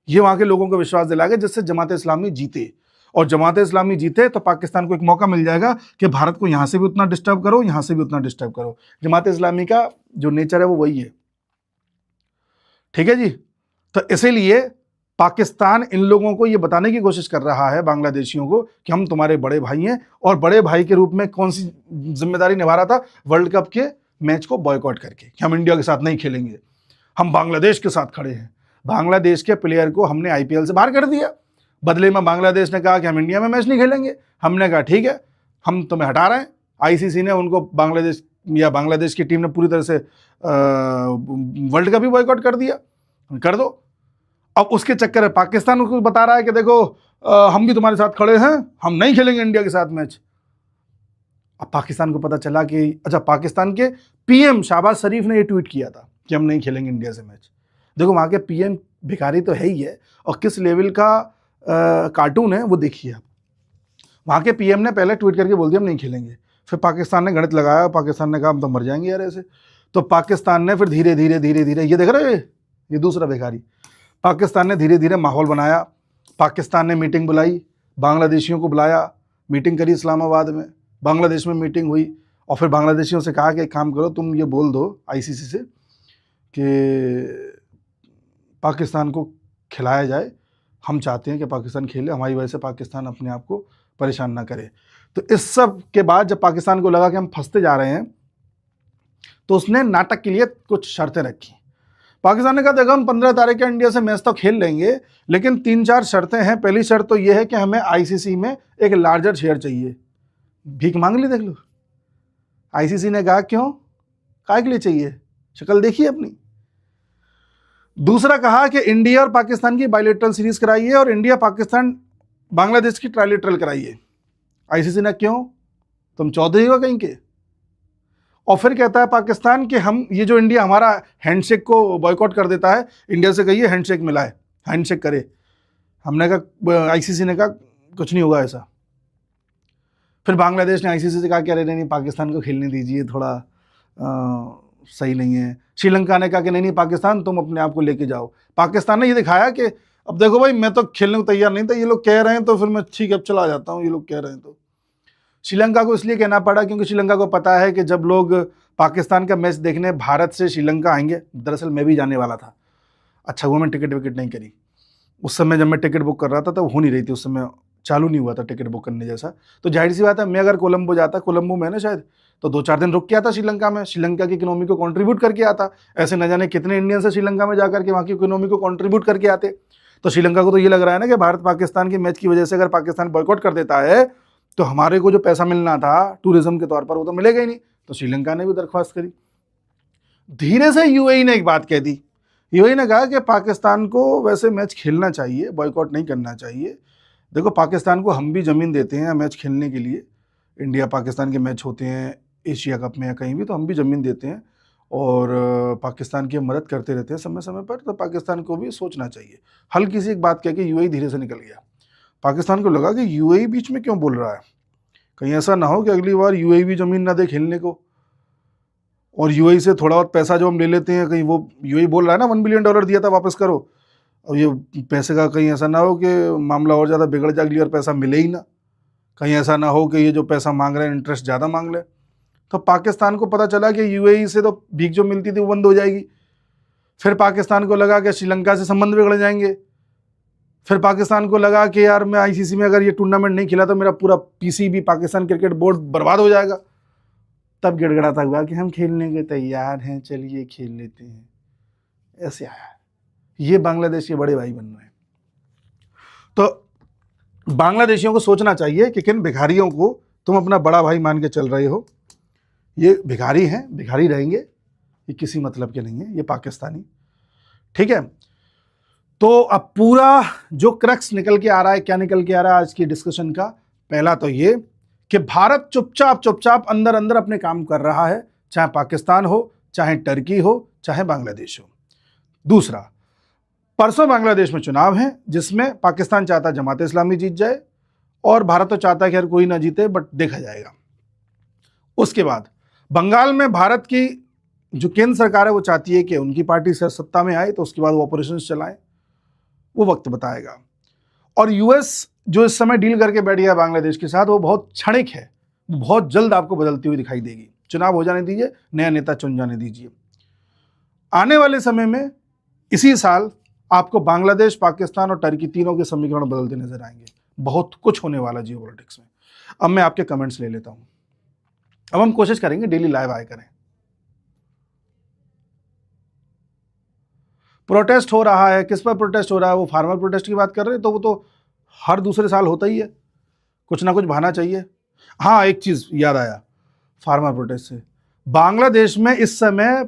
ये वहां के लोगों को विश्वास दिलाएगा, जिससे जमात इस्लामी जीते। और जमात इस्लामी जीते तो पाकिस्तान को एक मौका मिल जाएगा कि भारत को यहां से भी उतना डिस्टर्ब करो, यहां से भी उतना डिस्टर्ब करो। जमात इस्लामी का जो नेचर है वो वही है। ठीक है जी। तो इसीलिए पाकिस्तान इन लोगों को ये बताने की कोशिश कर रहा है, बांग्लादेशियों को, कि हम तुम्हारे बड़े भाई हैं। और बड़े भाई के रूप में कौन सी जिम्मेदारी निभा रहा था? वर्ल्ड कप के मैच को बॉयकॉट करके, कि हम इंडिया के साथ नहीं खेलेंगे, हम बांग्लादेश के साथ खड़े हैं। बांग्लादेश के प्लेयर को हमने आईपीएल से बाहर कर दिया। बदले में बांग्लादेश ने कहा कि हम इंडिया में मैच नहीं खेलेंगे। हमने कहा ठीक है, हम तुम्हें हटा रहे हैं। आईसीसी ने उनको बांग्लादेश की टीम ने पूरी तरह से वर्ल्ड कप भी बॉयकॉट कर दिया। कर दो। अब उसके चक्कर में पाकिस्तान उनको बता रहा है कि देखो हम भी तुम्हारे साथ खड़े हैं, हम नहीं खेलेंगे इंडिया के साथ मैच। अब पाकिस्तान को पता चला कि अच्छा, पाकिस्तान के पीएम शहबाज शरीफ ने ये ट्वीट किया था कि हम नहीं खेलेंगे इंडिया से मैच। देखो वहां के पीएम भिखारी तो है ही है, और किस लेवल का कार्टून है वो देखिए आप। वहां के पीएम ने पहले ट्वीट करके बोल दिया हम नहीं खेलेंगे, फिर पाकिस्तान ने गणित लगाया, पाकिस्तान ने कहा हम तो मर जाएंगे यार ऐसे। तो पाकिस्तान ने फिर धीरे धीरे ये देख रहे हो, ये दूसरा भिखारी, पाकिस्तान ने धीरे धीरे माहौल बनाया पाकिस्तान ने मीटिंग बुलाई, बांग्लादेशियों को बुलाया, मीटिंग करी इस्लामाबाद में, बांग्लादेश में मीटिंग हुई और फिर बांग्लादेशियों से कहा कि एक काम करो, तुम ये बोल दो आईसीसी से कि पाकिस्तान को खिलाया जाए, हम चाहते हैं कि पाकिस्तान खेले, हमारी वजह से पाकिस्तान अपने आप को परेशान ना करे। तो इस सब के बाद जब पाकिस्तान को लगा कि हम फंसते जा रहे हैं तो उसने नाटक के लिए कुछ शर्तें रखी। पाकिस्तान ने कहा देखो हम 15 तारीख के इंडिया से मैच तो खेल लेंगे, लेकिन 3-4 शर्तें हैं। पहली शर्त तो यह है कि हमें आईसीसी में एक लार्जर शेयर चाहिए। भीख मांग ली, देख लो। आईसीसी ने कहा क्यों, काय के लिए चाहिए, शक्ल देखिए अपनी। दूसरा कहा कि इंडिया और पाकिस्तान की बायलैटरल सीरीज कराइए और इंडिया पाकिस्तान बांग्लादेश की ट्रायलैटरल कराइए। आईसीसी ने क्यों, तुम चौधरी हो कहीं के। और फिर कहता है पाकिस्तान कि हम ये जो इंडिया हमारा हैंडशेक को बॉयकॉट कर देता है, इंडिया से कहिए हैंडशेक मिलाए, हैंडशेक करे। हमने कहा, आईसीसी ने कहा कुछ नहीं होगा ऐसा। फिर बांग्लादेश ने आईसीसी से कहा कि अरे नहीं पाकिस्तान को खेलने दीजिए, थोड़ा सही नहीं है। श्रीलंका ने कहा कि नहीं पाकिस्तान तुम अपने आप को लेके जाओ। पाकिस्तान ने ये दिखाया कि अब देखो भाई मैं तो खेलने को तैयार नहीं था, ये लोग कह रहे हैं तो फिर मैं ठीक है अब चला जाता हूँ, ये लोग कह रहे हैं। तो श्रीलंका को इसलिए कहना पड़ा क्योंकि श्रीलंका को पता है कि जब लोग पाकिस्तान का मैच देखने भारत से श्रीलंका आएंगे, दरअसल मैं भी जाने वाला था, अच्छा हुआ मैं टिकट विकेट नहीं करी। उस समय जब मैं टिकट बुक कर रहा था तब हो नहीं रही थी, उस समय चालू नहीं हुआ था टिकट बुक करने जैसा। तो जाहिर सी बात है मैं अगर कोलंबो जाता, कोलंबो में ना शायद, तो 2-4 दिन रुक के आता श्रीलंका में, श्रीलंका की इकोनॉमी को कंट्रीब्यूट करके आता। ऐसे न जाने कितने इंडियंस है श्रीलंका में जाकर के वहाँ की इकोनॉमी को कंट्रीब्यूट करके आते। तो श्रीलंका को तो ये लग रहा है ना कि भारत पाकिस्तान के मैच की वजह से अगर पाकिस्तान बॉयकॉट कर देता है तो हमारे को जो पैसा मिलना था टूरिज्म के तौर पर वो तो मिलेगा ही नहीं। तो श्रीलंका ने भी दरख्वास्त करी। धीरे से यूएई ने एक बात कह दी। यूएई ने कहा कि पाकिस्तान को वैसे मैच खेलना चाहिए, बॉयकॉट नहीं करना चाहिए। देखो पाकिस्तान को हम भी ज़मीन देते हैं मैच खेलने के लिए, इंडिया पाकिस्तान के मैच होते हैं एशिया कप में या कहीं भी, तो हम भी ज़मीन देते हैं और पाकिस्तान की मदद करते रहते हैं समय समय पर। तो पाकिस्तान को भी सोचना चाहिए। हल्की सी एक बात कह के यूएई धीरे से निकल गया। पाकिस्तान को लगा कि यूएई बीच में क्यों बोल रहा है, कहीं ऐसा ना हो कि अगली बार यूएई भी ज़मीन ना दे खेलने को, और यूएई से थोड़ा बहुत पैसा जो हम ले लेते हैं, कहीं वो यूएई बोल रहा है ना $1 बिलियन दिया था वापस करो, और ये पैसे का कहीं ऐसा ना हो कि मामला और ज़्यादा बिगड़ जाए, अगली बार पैसा मिले ही ना, कहीं ऐसा ना हो कि ये जो पैसा मांग रहे हैं इंटरेस्ट ज़्यादा मांग ले। तो पाकिस्तान को पता चला कि यूएई से तो भीख जो मिलती थी वो बंद हो जाएगी। फिर पाकिस्तान को लगा कि श्रीलंका से संबंध बिगड़ जाएंगे। फिर पाकिस्तान को लगा कि यार मैं आईसीसी में अगर ये टूर्नामेंट नहीं खेला तो मेरा पूरा पीसीबी पाकिस्तान क्रिकेट बोर्ड बर्बाद हो जाएगा। तब गिड़गिड़ाता हुआ कि हम खेलने के तैयार हैं, चलिए खेल लेते हैं। ऐसे आया। ये बांग्लादेश के बड़े भाई बन रहे हैं। तो बांग्लादेशियों को सोचना चाहिए कि किन भिखारियों को तुम अपना बड़ा भाई मान के चल रहे हो। ये भिखारी हैं, भिखारी रहेंगे, ये किसी मतलब के नहीं है, ये पाकिस्तानी। ठीक है। तो अब पूरा जो क्रक्स निकल के आ रहा है, क्या निकल के आ रहा है आज की डिस्कशन का, पहला तो ये कि भारत चुपचाप अंदर अंदर अपने काम कर रहा है, चाहे पाकिस्तान हो, चाहे टर्की हो, चाहे बांग्लादेश हो। दूसरा, परसों बांग्लादेश में चुनाव है जिसमें पाकिस्तान चाहता है जमात इस्लामी जीत जाए और भारत तो चाहता है कि हर कोई ना जीते, बट देखा जाएगा। उसके बाद बंगाल में भारत की जो केंद्र सरकार है वो चाहती है कि उनकी पार्टी सत्ता में आए, तो उसके बाद वो ऑपरेशन चलाएं, वो वक्त बताएगा। और यूएस जो इस समय डील करके बैठ गया बांग्लादेश के साथ, वो बहुत क्षणिक है, वो बहुत जल्द आपको बदलती हुई दिखाई देगी। चुनाव हो जाने दीजिए, नया नेता चुन जाने दीजिए। आने वाले समय में इसी साल आपको बांग्लादेश, पाकिस्तान और टर्की तीनों के समीकरण बदलते नजर आएंगे। बहुत कुछ होने वाला जियोपॉलिटिक्स में। अब मैं आपके कमेंट्स ले लेता हूं। अब हम कोशिश करेंगे डेली लाइव आए करें। प्रोटेस्ट हो रहा है, किस पर प्रोटेस्ट हो रहा है? वो फार्मर प्रोटेस्ट की बात कर रहे हैं, तो वो तो हर दूसरे साल होता ही है, कुछ ना कुछ बहाना चाहिए। हाँ, एक चीज याद आया फार्मर प्रोटेस्ट से, बांग्लादेश में इस समय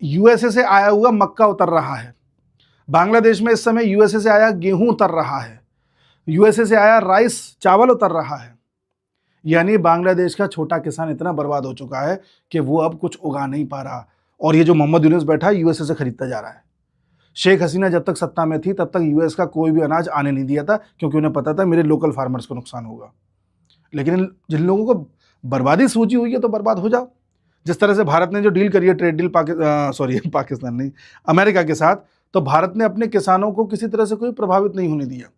यूएसए से आया हुआ मक्का उतर रहा है। बांग्लादेश में इस समय यूएसए से आया गेहूं उतर रहा है, यूएसए से आया राइस चावल उतर रहा है। यानी बांग्लादेश का छोटा किसान इतना बर्बाद हो चुका है कि वो अब कुछ उगा नहीं पा रहा। और ये जो मोहम्मद यूनुस बैठा है यूएसए से खरीदता जा रहा है। शेख हसीना जब तक सत्ता में थी तब तक यूएस का कोई भी अनाज आने नहीं दिया था, क्योंकि उन्हें पता था मेरे लोकल फार्मर्स को नुकसान होगा। लेकिन जिन लोगों को बर्बादी सूझी हुई है तो बर्बाद हो जाओ। जिस तरह से भारत ने जो डील करी है, ट्रेड डील पाकिस्तान नहीं, अमेरिका के साथ, तो भारत ने अपने किसानों को किसी तरह से कोई प्रभावित नहीं होने दिया।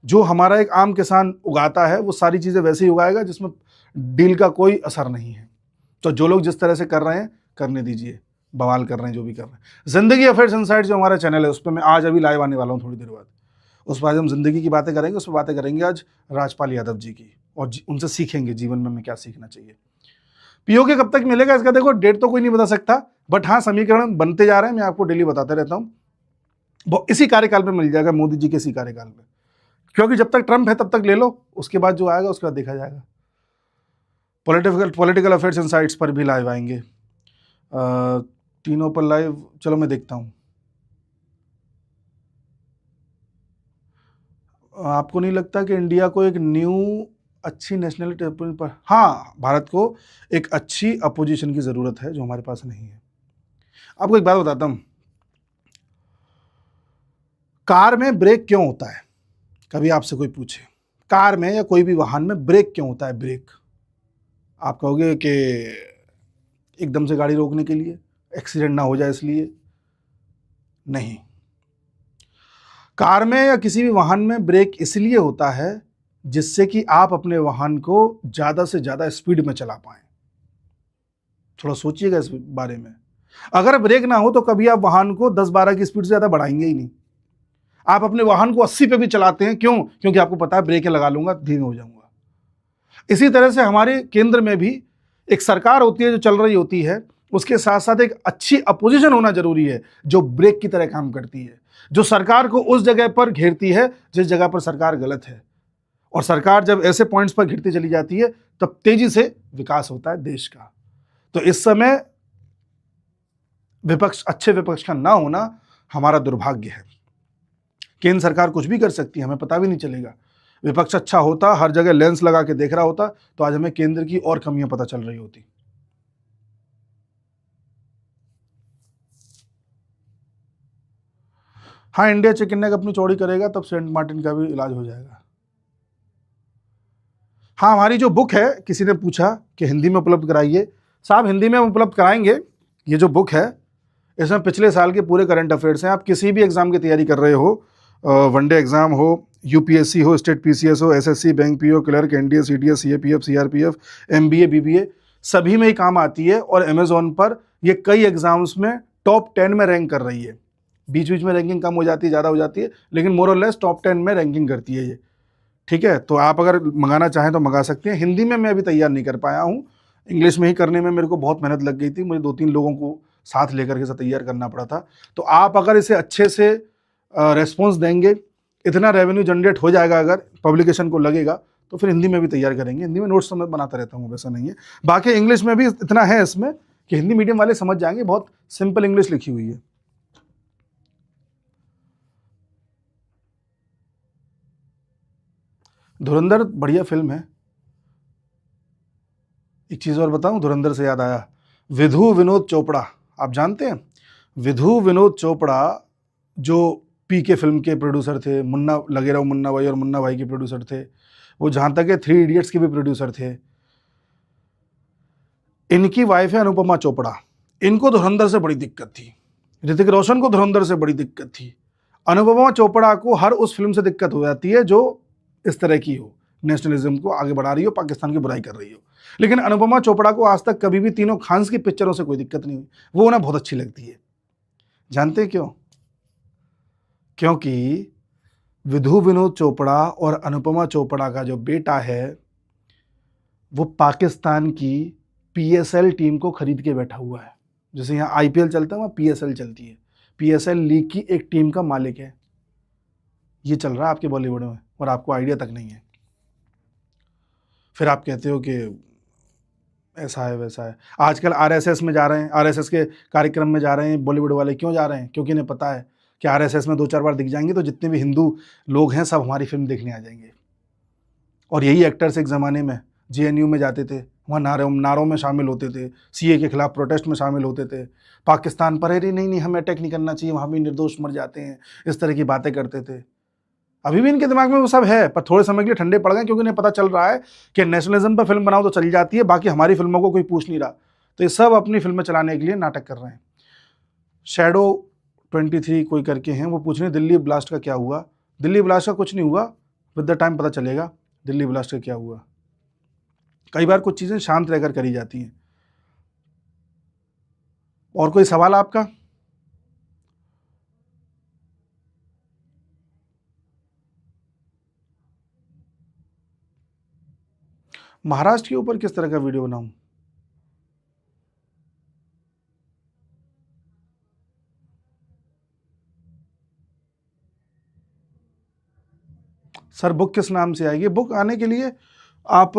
जो हमारा एक आम किसान उगाता है वो सारी चीजें वैसे ही उगाएगा जिसमें डील का कोई असर नहीं है। तो जो लोग जिस तरह से कर रहे हैं करने दीजिए, बवाल कर रहे हैं जो भी कर रहे हैं। जिंदगी अफेयर्स इनसाइट्स जो हमारा चैनल है उस पर मैं आज अभी लाइव आने वाला हूँ थोड़ी देर बाद। उस पर आज हम जिंदगी की बातें करेंगे, उस पर बातें करेंगे आज राजपाल यादव जी की, और उनसे सीखेंगे जीवन में हमें क्या सीखना चाहिए। पीओके कब तक मिलेगा इसका देखो डेट तो कोई नहीं बता सकता, बट हाँ समीकरण बनते जा रहे हैं, मैं आपको डेली बताता रहता हूँ। इसी कार्यकाल में मिल जाएगा, मोदी जी के इसी कार्यकाल में, क्योंकि जब तक ट्रंप है तब तक ले लो, उसके बाद जो आएगा उसके बाद देखा जाएगा। पॉलिटिकल अफेयर्स इनसाइट्स पर भी लाइव आएंगे, तीनों पर लाइव। चलो मैं देखता हूँ। आपको नहीं लगता कि इंडिया को एक न्यू अच्छी नेशनलिटी पर, हाँ भारत को एक अच्छी अपोजिशन की जरूरत है जो हमारे पास नहीं है। आपको एक बात बताता हूं, कार में ब्रेक क्यों होता है? कभी आपसे कोई पूछे कार में या कोई भी वाहन में ब्रेक क्यों होता है? ब्रेक आप कहोगे कि एकदम से गाड़ी रोकने के लिए, एक्सीडेंट ना हो जाए इसलिए। नहीं, कार में या किसी भी वाहन में ब्रेक इसलिए होता है जिससे कि आप अपने वाहन को ज्यादा से ज्यादा स्पीड में चला पाएं। थोड़ा सोचिएगा इस बारे में। अगर ब्रेक ना हो तो कभी आप वाहन को 10-12 की स्पीड से ज्यादा बढ़ाएंगे ही नहीं। आप अपने वाहन को 80 पे भी चलाते हैं, क्यों? क्योंकि आपको पता है ब्रेक लगा लूंगा धीमे हो जाऊंगा। इसी तरह से हमारे केंद्र में भी एक सरकार होती है जो चल रही होती है, उसके साथ साथ एक अच्छी अपोजिशन होना जरूरी है जो ब्रेक की तरह काम करती है, जो सरकार को उस जगह पर घेरती है जिस जगह पर सरकार गलत है। और सरकार जब ऐसे पॉइंट्स पर घिरती चली जाती है तब तेजी से विकास होता है देश का। तो इस समय विपक्ष, अच्छे विपक्ष का ना होना हमारा दुर्भाग्य है। केंद्र सरकार कुछ भी कर सकती है, हमें पता भी नहीं चलेगा। विपक्ष अच्छा होता, हर जगह लेंस लगा के देख रहा होता, तो आज हमें केंद्र की और कमियां पता चल रही होती। हाँ, इंडिया चिकन नेक अपनी चौड़ी करेगा तब सेंट मार्टिन का भी इलाज हो जाएगा। हाँ, हमारी जो बुक है, किसी ने पूछा कि हिंदी में उपलब्ध कराइए। साहब हिंदी में हम उपलब्ध कराएंगे। ये जो बुक है इसमें पिछले साल के पूरे करंट अफेयर्स हैं। आप किसी भी एग्जाम की तैयारी कर रहे हो, वनडे एग्जाम हो, यूपीएससी हो, स्टेट पीसीएस हो, SSC, bank PO, clerk, NDA, CDS, CAPF, CRPF, MBA, BBA, सभी में ही काम आती है। और अमेजोन पर ये कई एग्जाम्स में टॉप 10 में रैंक कर रही है। बीच बीच में रैंकिंग कम हो जाती है, ज़्यादा हो जाती है, लेकिन मोर और लेस टॉप 10 में रैंकिंग करती है ये। ठीक है, तो आप अगर मंगाना चाहें तो मंगा सकते हैं। हिंदी में मैं अभी तैयार नहीं कर पाया हूँ, इंग्लिश में ही करने में मेरे को बहुत मेहनत लग गई थी। मुझे 2-3 लोगों को साथ लेकर के तैयार करना पड़ा था। तो आप अगर इसे अच्छे से रेस्पॉन्स देंगे, इतना रेवेन्यू जनरेट हो जाएगा अगर पब्लिकेशन को लगेगा, तो फिर हिंदी में भी तैयार करेंगे। हिंदी में नोट्स तो मैं बनाता रहता हूँ, वैसा नहीं है। बाकी इंग्लिश में भी इतना है इसमें कि हिंदी मीडियम वाले समझ जाएंगे, बहुत सिंपल इंग्लिश लिखी हुई है। धुरंधर बढ़िया फिल्म है। एक चीज़ और बताऊं, धुरंधर से याद आया, विधु विनोद चोपड़ा, आप जानते हैं? विधु विनोद चोपड़ा जो पीके फिल्म के प्रोड्यूसर थे, मुन्ना लगे रहो मुन्ना भाई और मुन्ना भाई के प्रोड्यूसर थे, वो जहाँ तक है 3 इडियट्स के भी प्रोड्यूसर थे। इनकी वाइफ है अनुपमा चोपड़ा। इनको धुरंधर से बड़ी दिक्कत थी, ऋतिक रोशन को धुरंधर से बड़ी दिक्कत थी। अनुपमा चोपड़ा को हर उस फिल्म से दिक्कत हो जाती है जो इस तरह की हो, नेशनलिज्म को आगे बढ़ा रही हो, पाकिस्तान की बुराई कर रही हो। लेकिन अनुपमा चोपड़ा को आज तक कभी भी तीनों खान्स की पिक्चरों से कोई दिक्कत नहीं हुई, वो उन्हें बहुत अच्छी लगती है। जानते हैं क्यों? क्योंकि विधु विनोद चोपड़ा और अनुपमा चोपड़ा का जो बेटा है वो पाकिस्तान की पीएसएल टीम को खरीद के बैठा हुआ है। जैसे यहाँ आईपीएल चलता है, वहाँ पीएसएल चलती है। पीएसएल लीग की एक टीम का मालिक है। ये चल रहा है आपके बॉलीवुड में और आपको आइडिया तक नहीं है। फिर आप कहते हो कि ऐसा है वैसा है। आजकल आरएसएस में जा रहे हैं, आरएसएस के कार्यक्रम में जा रहे हैं बॉलीवुड वाले। क्यों जा रहे हैं? क्योंकि इन्हें पता है कि आरएसएस में 2-4 बार दिख जाएंगे तो जितने भी हिंदू लोग हैं सब हमारी फिल्म देखने आ जाएंगे। और यही एक्टर्स एक ज़माने में जेएनयू में जाते थे, वहाँ नारों में शामिल होते थे, सीए के खिलाफ प्रोटेस्ट में शामिल होते थे, पाकिस्तान पर अरे नहीं हमें अटैक नहीं करना चाहिए, वहाँ भी निर्दोष मर जाते हैं, इस तरह की बातें करते थे। अभी भी इनके दिमाग में वो सब है, पर थोड़े समय के लिए ठंडे पड़ गए क्योंकि इन्हें पता चल रहा है कि नेशनलिज्म पर फिल्म बनाओ तो चल जाती है, बाकी हमारी फिल्मों को कोई पूछ नहीं रहा। तो ये सब अपनी फिल्में चलाने के लिए नाटक कर रहे हैं। शैडो 23 कोई करके हैं, वो पूछ रहे हैं दिल्ली ब्लास्ट का क्या हुआ। दिल्ली ब्लास्ट का कुछ नहीं हुआ, विद द टाइम पता चलेगा दिल्ली ब्लास्ट का क्या हुआ। कई बार कुछ चीज़ें शांत रहकर करी जाती हैं। और कोई सवाल आपका? महाराष्ट्र के ऊपर किस तरह का वीडियो बनाऊं? सर बुक किस नाम से आएगी? बुक आने के लिए आप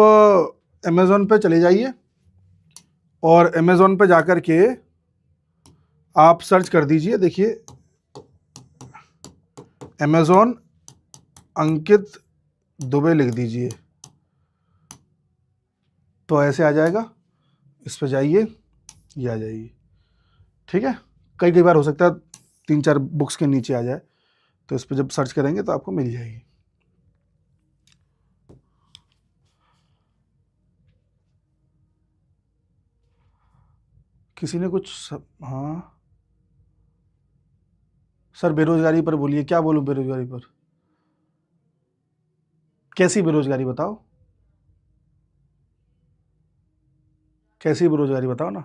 अमेज़ॉन पे चले जाइए और अमेज़ॉन पे जाकर के आप सर्च कर दीजिए। देखिए अमेज़ॉन अंकित दुबे लिख दीजिए तो ऐसे आ जाएगा। इस पर जाइए, ये आ जाएगी। ठीक है, कई बार हो सकता है 3-4 बुक्स के नीचे आ जाए, तो इस पर जब सर्च करेंगे तो आपको मिल जाएगी। किसी ने कुछ हाँ सर बेरोजगारी पर बोलिए। क्या बोलूं बेरोजगारी पर? कैसी बेरोजगारी बताओ, कैसी बेरोजगारी बताओ ना।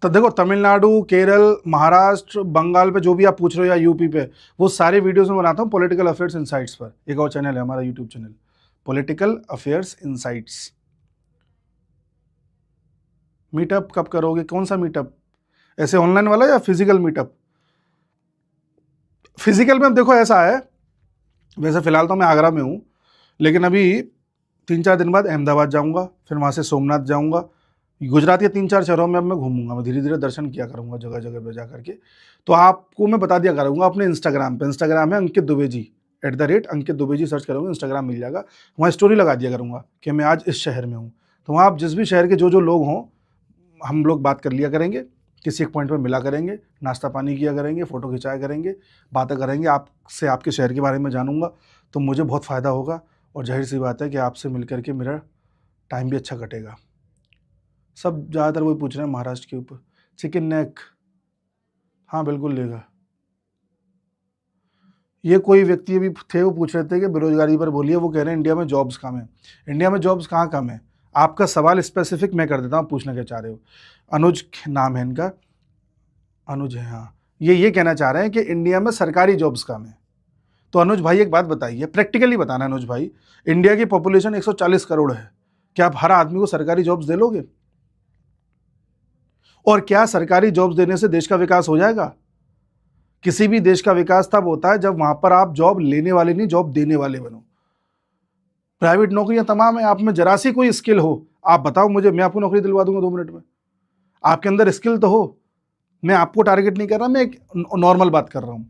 तो देखो तमिलनाडु, केरल, महाराष्ट्र, बंगाल पे जो भी आप पूछ रहे हो या यूपी पे, वो सारे वीडियोस में बनाता हूँ पॉलिटिकल अफेयर्स इनसाइट्स पर। एक और चैनल है हमारा YouTube channel, political affairs insights. Meetup कब करोगे? कौन सा मीटअप? ऐसे ऑनलाइन वाला या फिजिकल मीटअप? फिजिकल में देखो ऐसा है, वैसे फिलहाल तो मैं आगरा में हूँ, लेकिन अभी 3-4 दिन बाद अहमदाबाद जाऊँगा, फिर वहाँ से सोमनाथ जाऊँगा। गुजरात के 3-4 शहरों में अब मैं घूमूंगा, मैं धीरे धीरे दर्शन किया करूँगा जगह जगह पे जा करके। तो आपको मैं बता दिया करूँगा अपने इंस्टाग्राम पे। इंस्टाग्राम है अंकित दुबे जी, @अंकित दुबे जी सर्च करोगे इंस्टाग्राम मिल जाएगा। वहाँ स्टोरी लगा दिया करूँगा कि मैं आज इस शहर में हूँ। तो वहाँ आप जिस भी शहर के जो लोग हों, हम लोग बात कर लिया करेंगे, किसी एक पॉइंट पर मिला करेंगे, नाश्ता पानी किया करेंगे, फ़ोटो खिंचाया करेंगे, बातें करेंगे, आपसे आपके शहर के बारे में जानूंगा, तो मुझे बहुत फ़ायदा होगा। और जाहिर सी बात है कि आपसे मिल करके मेरा टाइम भी अच्छा कटेगा। सब ज़्यादातर वही पूछ रहे हैं महाराष्ट्र के ऊपर। चिकन नेक, हाँ बिल्कुल लेगा। ये कोई व्यक्ति भी थे, वो पूछ रहे थे कि बेरोजगारी पर बोलिए। वो कह रहे हैं इंडिया में जॉब्स कम है। इंडिया में जॉब्स कहाँ कम है? आपका सवाल स्पेसिफिक मैं कर देता हूँ, पूछना क्या चाह रहे हो। अनुज नाम है इनका, अनुज है हाँ। ये कहना चाह रहे हैं कि इंडिया में सरकारी जॉब्स कम है। तो अनुज भाई एक बात बताइए, प्रैक्टिकली बताना अनुज भाई, इंडिया की पॉपुलेशन 140 करोड़ है, क्या आप हर आदमी को सरकारी जॉब्स दे लोगे? और क्या सरकारी जॉब्स देने से देश का विकास हो जाएगा? किसी भी देश का विकास तब होता है जब वहां पर आप जॉब लेने वाले नहीं, जॉब देने वाले बनो। प्राइवेट नौकरियां तमाम है, आप में जरा सी कोई स्किल हो, आप बताओ मुझे, मैं आपको नौकरी दिलवा दूंगा 2 मिनट में। आपके अंदर स्किल तो हो, मैं आपको टारगेट नहीं कर रहा, मैं एक नॉर्मल बात कर रहा हूं।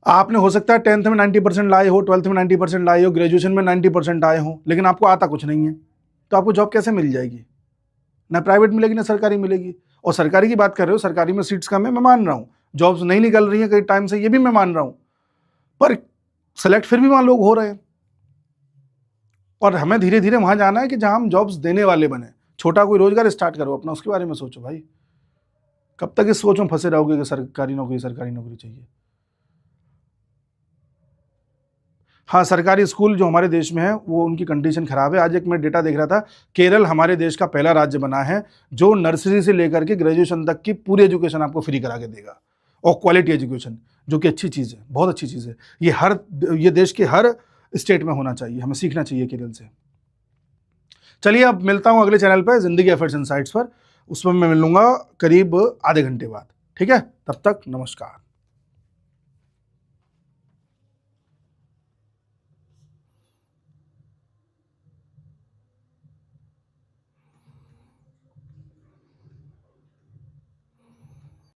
आपने हो सकता है 10th में 90% लाए हो, 12th में 90% लाए हो, ग्रेजुएशन में 90% आए हो, लेकिन आपको आता कुछ नहीं है, तो आपको जॉब कैसे मिल जाएगी? ना प्राइवेट मिलेगी ना सरकारी मिलेगी। और सरकारी की बात कर रहे हो, सरकारी में सीट्स कम है, मैं मान रहा हूँ, जॉब्स नहीं निकल रही हैं कई टाइम से, ये भी मैं मान रहा हूँ, पर सेलेक्ट फिर भी वहां लोग हो रहे हैं। और हमें धीरे धीरे वहां जाना है कि जहां हम जॉब्स देने वाले बने। छोटा कोई रोजगार स्टार्ट करो अपना, उसके बारे में सोचो भाई। कब तक इस सोच में फंसे रहोगे कि सरकारी नौकरी चाहिए? हाँ, सरकारी स्कूल जो हमारे देश में है वो उनकी कंडीशन खराब है। आज एक मैं डेटा देख रहा था, केरल हमारे देश का पहला राज्य बना है जो नर्सरी से लेकर के ग्रेजुएशन तक की पूरी एजुकेशन आपको फ्री करा के देगा, और क्वालिटी एजुकेशन, जो कि अच्छी चीज़ है, बहुत अच्छी चीज़ है। ये देश के हर स्टेट में होना चाहिए, हमें सीखना चाहिए केरल से। चलिए अब मिलता हूँ अगले चैनल पर, जिंदगी अफेयर्स इनसाइट्स पर, उसमें मैं मिलूंगा करीब आधे घंटे बाद। ठीक है, तब तक नमस्कार।